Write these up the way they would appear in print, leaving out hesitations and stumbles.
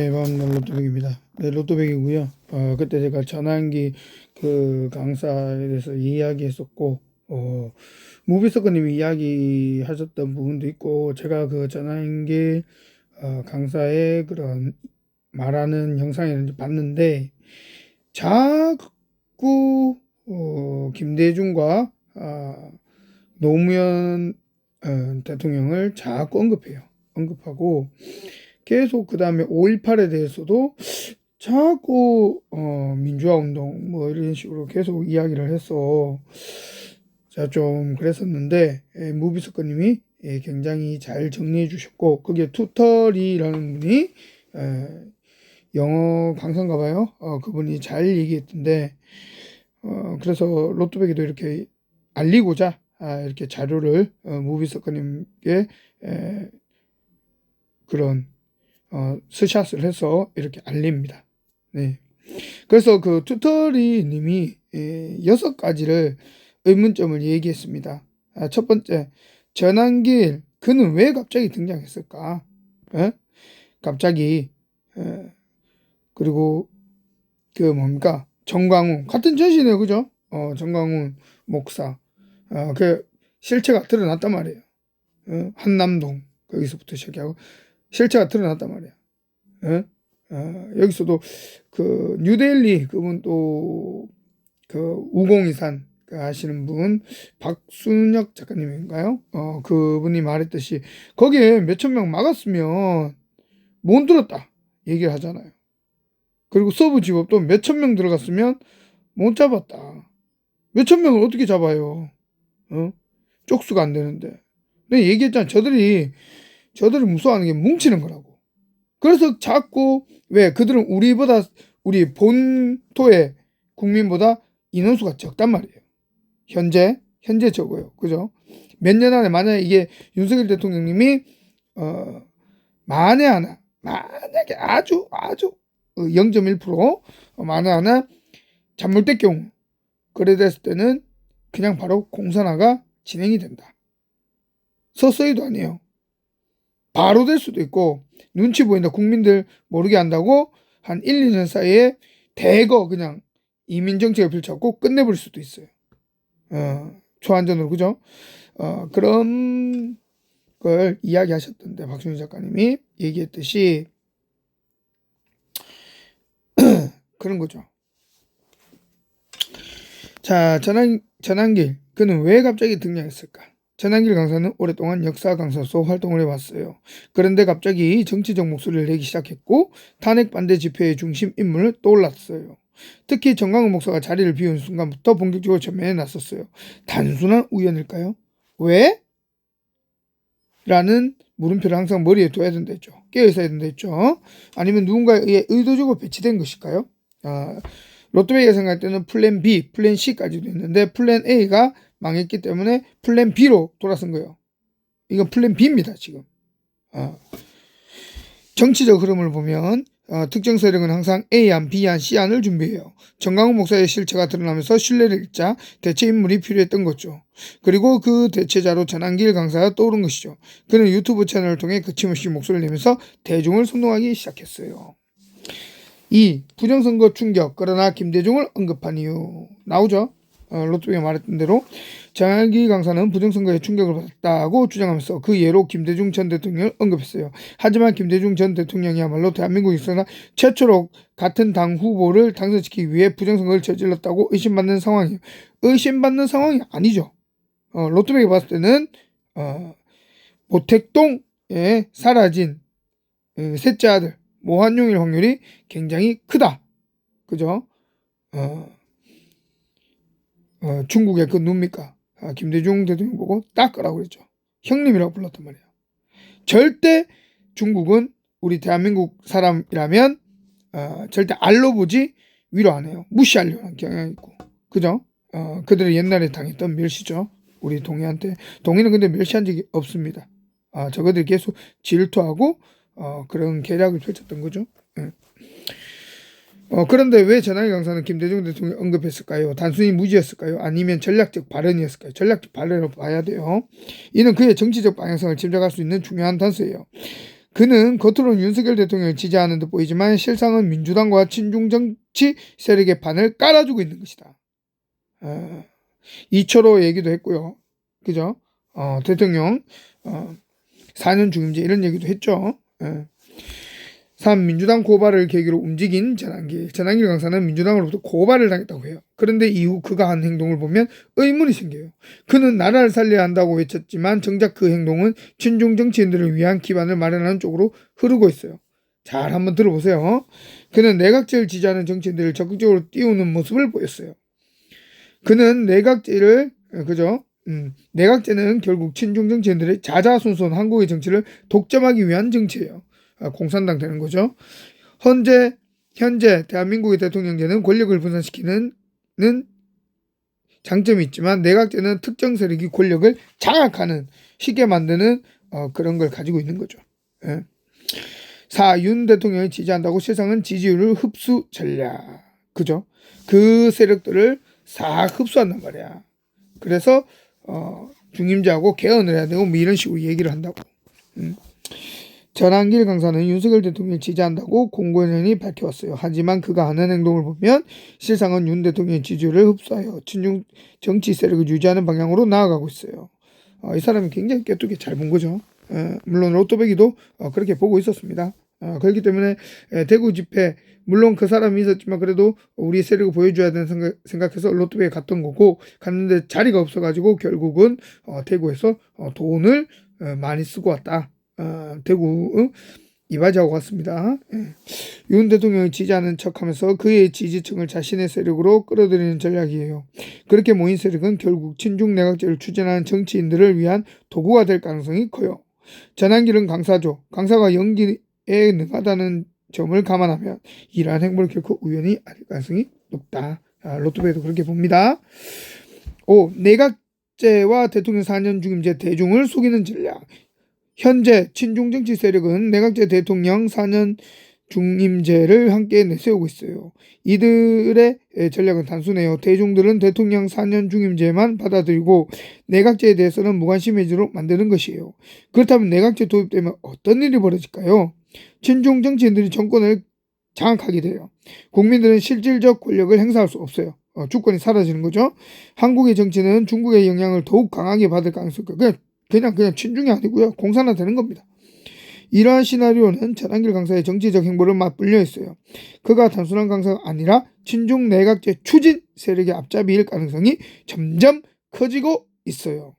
네, 반갑습니다. 로또백입니다. 네, 로또백이고요. 그때 제가 전환기 그 강사에 대해서 이야기했었고, 무비서커님이 이야기하셨던 부분도 있고, 제가 그 전환기 강사의 그런 말하는 영상을 이제 봤는데, 자꾸 김대중과 노무현 대통령을 자꾸 언급해요. 언급하고 계속 그 다음에 5.18에 대해서도 자꾸 민주화 운동 뭐 이런 식으로 계속 이야기를 해서 제가 좀 그랬었는데 무비스커님이 굉장히 잘 정리해 주셨고 거기에 투털이라는 분이 영어 강사인가 봐요. 그분이 잘 얘기했던데 그래서 로또백에도 이렇게 알리고자 이렇게 자료를 무비서커님께 그런 스샷을 해서 이렇게 알립니다. 네. 그래서 그 투터리 님이 6가지를 의문점을 얘기했습니다. 첫 번째, 전환길 그는 왜 갑자기 등장했을까? 갑자기 그리고 그 뭡니까? 정광훈 같은 전시네요, 그죠? 정광훈 목사 그 실체가 드러났단 말이에요. 한남동 거기서부터 시작하고 실체가 드러났단 말이야. 여기서도 그 뉴델리 그분 또 그 우공이산 그 하시는 분 박순혁 작가님인가요? 그분이 말했듯이 거기에 몇천 명 막았으면 못 들었다 얘기를 하잖아요. 그리고 서부 지법도 몇천 명 들어갔으면 못 잡았다. 몇천 명을 어떻게 잡아요? 쪽수가 안 되는데. 내가 얘기했잖아. 저들이 무서워하는 게 뭉치는 거라고. 그래서 자꾸 왜 그들은 우리 본토의 국민보다 인원수가 적단 말이에요. 현재 적어요. 그죠? 몇 년 안에 만약에 이게 윤석열 대통령님이 만약에 아주 0.1% 만에 하나 잠물될 경우 그래 됐을 때는 그냥 바로 공산화가 진행이 된다. 서서히도 아니에요. 바로 될 수도 있고 눈치 보인다 국민들 모르게 한다고 한 1, 2년 사이에 대거 그냥 이민정책을 펼쳐갖고 끝내버릴 수도 있어요. 초안전으로 그죠? 그런 걸 이야기하셨던데 박순희 작가님이 얘기했듯이 그런 거죠. 자, 전환길 그는 왜 갑자기 등장했을까? 전환길 강사는 오랫동안 역사 강사로서 활동을 해왔어요. 그런데 갑자기 정치적 목소리를 내기 시작했고 탄핵 반대 집회의 중심 인물을 떠올랐어요. 특히 정광훈 목사가 자리를 비운 순간부터 본격적으로 전면에 나섰어요. 단순한 우연일까요? 왜? 라는 물음표를 항상 머리에 둬야 된다 했죠. 깨어있어야 된다 했죠. 아니면 누군가에 의해 의도적으로 배치된 것일까요? 로또베이가 생각할 때는 플랜 B, 플랜 C까지도 있는데 플랜 A가 망했기 때문에 플랜 B로 돌아선 거예요. 이건 플랜 B입니다, 지금. 정치적 흐름을 보면 특정 세력은 항상 A안, B안, C안을 준비해요. 정광훈 목사의 실체가 드러나면서 신뢰를 잃자 대체 인물이 필요했던 거죠. 그리고 그 대체자로 전환길 강사가 떠오른 것이죠. 그는 유튜브 채널을 통해 거침없이 목소리를 내면서 대중을 선동하기 시작했어요. 2. 부정선거 충격 그러나 김대중을 언급한 이유 나오죠. 로또가 말했던 대로 전환기 강사는 부정선거에 충격을 받았다고 주장하면서 그 예로 김대중 전 대통령을 언급했어요. 하지만 김대중 전 대통령이야말로 대한민국에서나 최초로 같은 당 후보를 당선시키기 위해 부정선거를 저질렀다고 의심받는 상황이에요. 의심받는 상황이 아니죠. 로또백이 봤을 때는 모택동에 사라진 셋째 아들 모한용일 확률이 굉장히 크다. 그죠? 중국의 그 누굽니까? 김대중 대통령 보고 닦으라고 그랬죠. 형님이라고 불렀단 말이에요. 절대 중국은 우리 대한민국 사람이라면 절대 알로 보지 위로 안 해요. 무시하려는 경향이 있고. 그죠? 그들이 옛날에 당했던 멸시죠. 우리 동해한테. 동해는 근데 멸시한 적이 없습니다. 저거들이 계속 질투하고 그런 계략을 펼쳤던 거죠. 그런데 왜 전환기 강사는 김대중 대통령 언급했을까요? 단순히 무지였을까요? 아니면 전략적 발언이었을까요? 전략적 발언을 봐야 돼요. 이는 그의 정치적 방향성을 짐작할 수 있는 중요한 단서예요. 그는 겉으로는 윤석열 대통령을 지지하는 듯 보이지만 실상은 민주당과 친중 정치 세력의 판을 깔아주고 있는 것이다. 이철호 얘기도 했고요. 그죠? 대통령 4년 중임제 이런 얘기도 했죠. 3. 민주당 고발을 계기로 움직인 전한길. 전한길 강사는 민주당으로부터 고발을 당했다고 해요. 그런데 이후 그가 한 행동을 보면 의문이 생겨요. 그는 나라를 살려야 한다고 외쳤지만 정작 그 행동은 친중 정치인들을 위한 기반을 마련하는 쪽으로 흐르고 있어요. 잘 한번 들어보세요. 그는 내각제를 지지하는 정치인들을 적극적으로 띄우는 모습을 보였어요. 그는 내각제를 그죠? 내각제는 결국 친중 정치인들의 자자손손 한국의 정치를 독점하기 위한 정치예요. 공산당 되는 거죠. 현재 대한민국의 대통령제는 권력을 분산시키는 장점이 있지만 내각제는 특정 세력이 권력을 장악하는 쉽게 만드는 그런 걸 가지고 있는 거죠. 4. 윤 대통령을 지지한다고 세상은 지지율을 흡수 전략. 그죠? 그 세력들을 싹 흡수한단 말이야. 그래서 중임제하고 개헌을 해야 되고 뭐 이런 식으로 얘기를 한다고. 전한길 강사는 윤석열 대통령을 지지한다고 공공연히 밝혀왔어요. 하지만 그가 하는 행동을 보면 실상은 윤 대통령의 지지율을 흡수하여 친중 정치 세력을 유지하는 방향으로 나아가고 있어요. 이 사람이 굉장히 깨끗하게 잘 본 거죠. 물론 로또배기도 그렇게 보고 있었습니다. 그렇기 때문에 대구 집회 물론 그 사람이 있었지만 그래도 우리 세력을 보여줘야 되는 생각해서 로또배에 갔던 거고 갔는데 자리가 없어가지고 결국은 대구에서 돈을 많이 쓰고 왔다. 대구 이바지하고 갔습니다. 윤 대통령을 지지하는 척하면서 그의 지지층을 자신의 세력으로 끌어들이는 전략이에요. 그렇게 모인 세력은 결국 친중 내각제를 추진하는 정치인들을 위한 도구가 될 가능성이 커요. 전한길은 강사죠. 강사가 연기에 능하다는 점을 감안하면 이러한 행보를 결코 우연히 아닐 가능성이 높다. 로또배도 그렇게 봅니다. 5. 내각제와 대통령 4년 중임제 대중을 속이는 전략. 현재 친중 정치 세력은 내각제 대통령 4년 중임제를 함께 내세우고 있어요. 이들의 전략은 단순해요. 대중들은 대통령 4년 중임제만 받아들이고 내각제에 대해서는 무관심해지도록 만드는 것이에요. 그렇다면 내각제 도입되면 어떤 일이 벌어질까요? 친중 정치인들이 정권을 장악하게 돼요. 국민들은 실질적 권력을 행사할 수 없어요. 주권이 사라지는 거죠. 한국의 정치는 중국의 영향을 더욱 강하게 받을 가능성이 있고 그냥 친중이 아니고요. 공산화되는 겁니다. 이러한 시나리오는 전한길 강사의 정치적 행보를 맞불려 했어요. 그가 단순한 강사가 아니라 친중 내각제 추진 세력의 앞잡이일 가능성이 점점 커지고 있어요.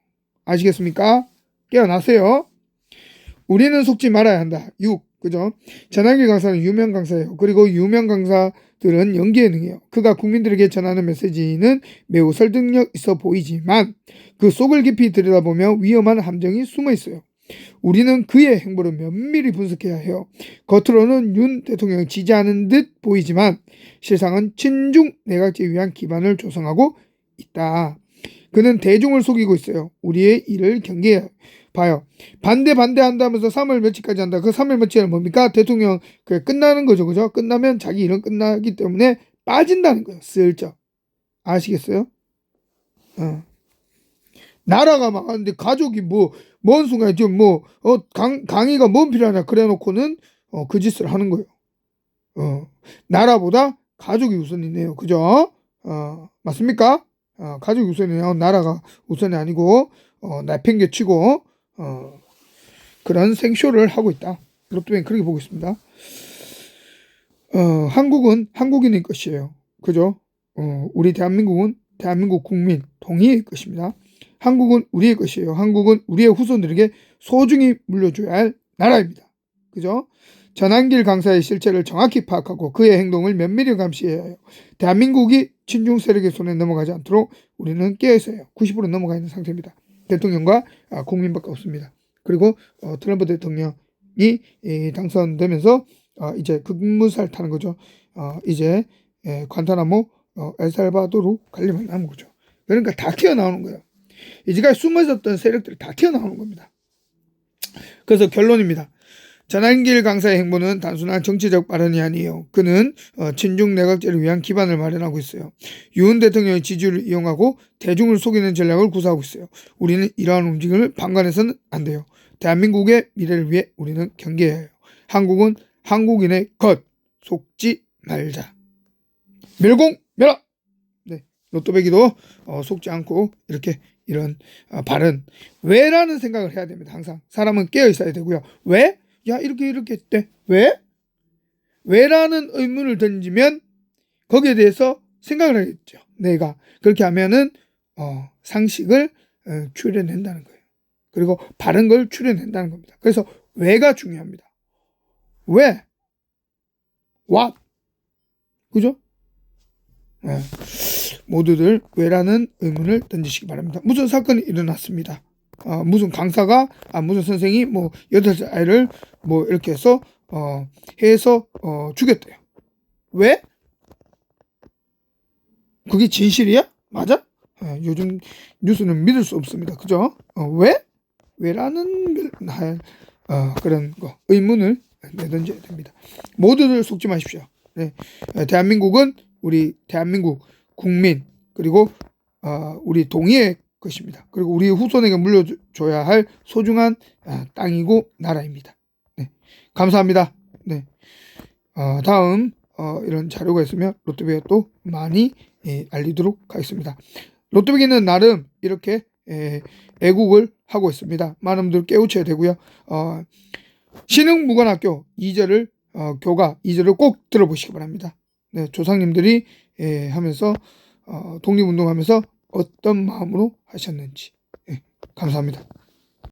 아시겠습니까? 깨어나세요. 우리는 속지 말아야 한다. 6. 그죠? 전한길 강사는 유명 강사예요. 그리고 유명 강사들은 연기에 능해요. 그가 국민들에게 전하는 메시지는 매우 설득력 있어 보이지만 그 속을 깊이 들여다보면 위험한 함정이 숨어 있어요. 우리는 그의 행보를 면밀히 분석해야 해요. 겉으로는 윤 대통령을 지지하는 듯 보이지만 실상은 친중 내각제에 위한 기반을 조성하고 있다. 그는 대중을 속이고 있어요. 우리의 일을 경계해야 봐요. 반대한다면서 3월 며칠까지 한다. 그 3월 며칠은 뭡니까? 대통령 끝나는 거죠. 그죠? 끝나면 자기 일은 끝나기 때문에 빠진다는 거예요. 슬쩍. 아시겠어요? 나라가 망하는데 가족이 먼 순간에 지금 강의가 뭔 필요하냐 그래 놓고는 그 짓을 하는 거예요. 나라보다 가족이 우선이네요. 그죠? 맞습니까? 가족이 우선이네요. 나라가 우선이 아니고 내팽개치고 그런 생쇼를 하고 있다. 로또는 그렇게 보고 있습니다. 한국은 한국인의 것이에요. 그죠? 우리 대한민국은 대한민국 국민 동의의 것입니다. 한국은 우리의 것이에요. 한국은 우리의 후손들에게 소중히 물려줘야 할 나라입니다. 그죠? 전한길 강사의 실체를 정확히 파악하고 그의 행동을 면밀히 감시해야 해요. 대한민국이 친중 세력의 손에 넘어가지 않도록 우리는 깨어있어야 해요. 90% 넘어가 있는 상태입니다. 대통령과 국민밖에 없습니다. 그리고 트럼프 대통령이 당선되면서 이제 급무살 타는 거죠. 이제 관타나모 엘살바도르 갈리만 남은 거죠. 그러니까 다 튀어나오는 거예요. 이제까지 숨어 있었던 세력들이 다 튀어나오는 겁니다. 그래서 결론입니다. 전한길 강사의 행보는 단순한 정치적 발언이 아니에요. 그는 친중 내각제를 위한 기반을 마련하고 있어요. 윤 대통령의 지지율을 이용하고 대중을 속이는 전략을 구사하고 있어요. 우리는 이러한 움직임을 방관해서는 안 돼요. 대한민국의 미래를 위해 우리는 경계해야 해요. 한국은 한국인의 것 속지 말자. 멸공멸악. 네, 로또배기도 속지 않고 이렇게 이런 발언 왜라는 생각을 해야 됩니다. 항상 사람은 깨어 있어야 되고요. 왜? 야 이렇게 돼. 왜? 왜라는 의문을 던지면 거기에 대해서 생각을 하겠죠. 내가 그렇게 하면은 상식을 추려낸다는 거예요. 그리고 바른 걸 추려낸다는 겁니다. 그래서 왜가 중요합니다. 왜? what? 그죠? 네. 모두들 왜라는 의문을 던지시기 바랍니다. 무슨 사건이 일어났습니다. 무슨 강사가 무슨 선생이 뭐 8살 아이를 뭐 이렇게 해서 죽였대요. 왜? 그게 진실이야? 맞아? 요즘 뉴스는 믿을 수 없습니다. 그죠? 왜? 왜라는 그런 거 의문을 내던져야 됩니다. 모두들 속지 마십시오. 네. 대한민국은 우리 대한민국 국민 그리고 우리 동의의 것입니다. 그리고 우리 후손에게 물려줘야 할 소중한 땅이고 나라입니다. 네. 감사합니다. 네. 다음 이런 자료가 있으면 로또배에 또 많이 알리도록 하겠습니다. 로또배기는 나름 이렇게 애국을 하고 있습니다. 많은 분들 깨우쳐야 되고요. 신흥무관학교 2절을 교가 2절을 꼭 들어보시기 바랍니다. 네, 조상님들이 하면서 독립운동하면서 어떤 마음으로 하셨는지. 감사합니다.